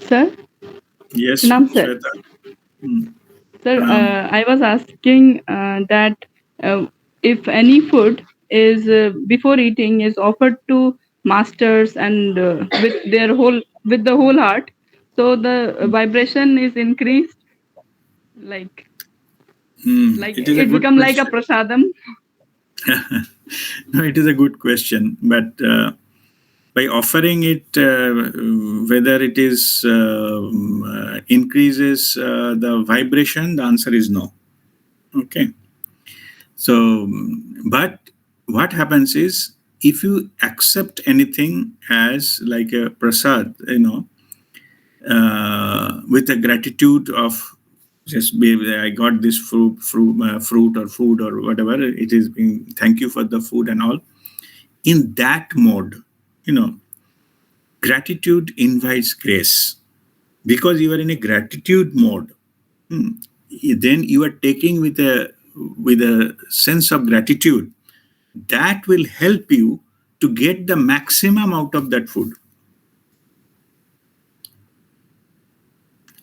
Sir, Yes, Pranam sir. Shweta. Hmm. Sir, Pranam. I was asking that if any food is before eating is offered to masters and with the whole heart, so the vibration is increased, like It is a it good become like a question. prasadam. No, it is a good question, but by offering it, whether it is increases the vibration, the answer is no. Okay. So, but what happens is, if you accept anything as like a prasad, with a gratitude of just be, I got this fruit or food or whatever it is, being thank you for the food and all. In that mode, you know, gratitude invites grace, because you are in a gratitude mode. hmm, Then you are taking with a sense of gratitude that will help you to get the maximum out of that food.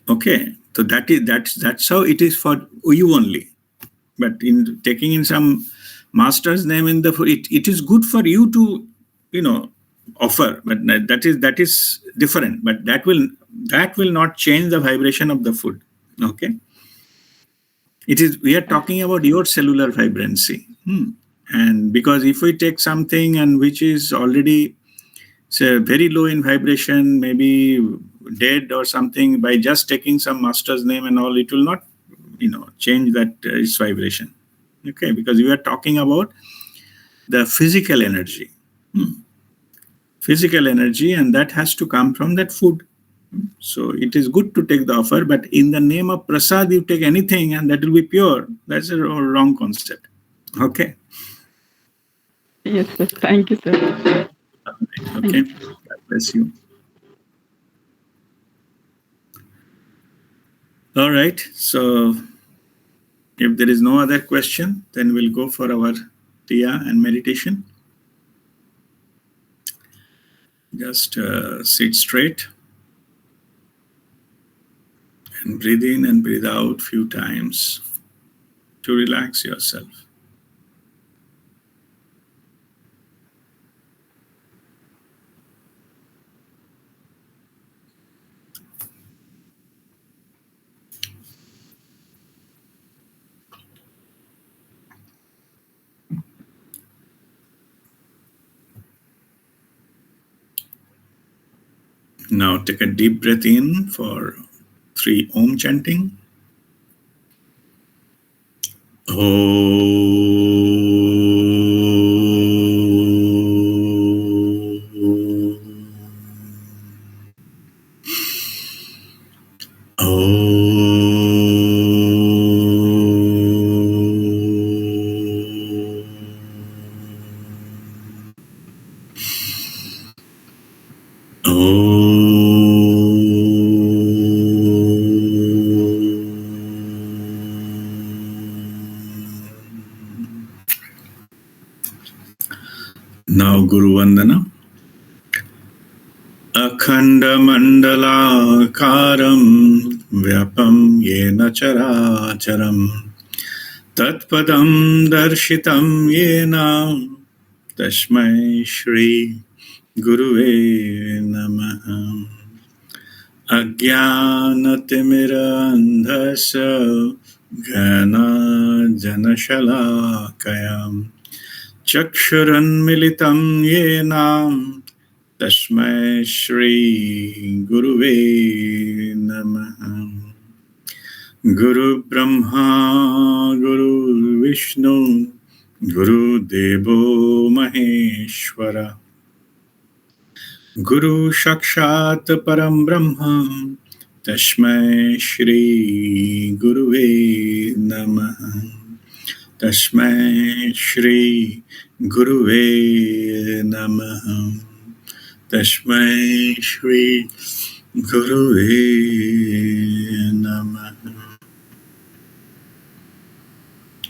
Okay, so that's how it is for you only. But in taking in some master's name in the food, it is good for you to offer, but that is different. But that will not change the vibration of the food. Okay, it is, we are talking about your cellular vibrancy. And because if we take something and which is already, say, very low in vibration, maybe dead or something, by just taking some master's name and all, it will not change that its vibration. Okay, because we are talking about the physical energy. Physical energy, and that has to come from that food. So it is good to take the offer, but in the name of prasad you take anything and that will be pure. That's a wrong concept. Okay. Yes, sir. Thank you, sir. Thank Okay, you. God bless you. All right, so if there is no other question, then we'll go for our Tiya and meditation. Just sit straight and breathe in and breathe out few times to relax yourself. Now take a deep breath in for 3 Om chanting. Now Guru Vandana. Akhandamandalakaram vyapam yena characharam tatpadam darshitam yena tashmai shri guruve namaha. Ajnanatimiraandhasya ghana janashalakayam chakshuranmilitam yenam Tasmai Shri Guruve Namaha. Guru Brahma Guru Vishnu Guru Devo Maheshwara Guru Shakshat Param Brahma Tasmai Shri Guruve Namaha. Tasmai Shri Guruve Namaha. Tashmai Shri Guruve Namaha.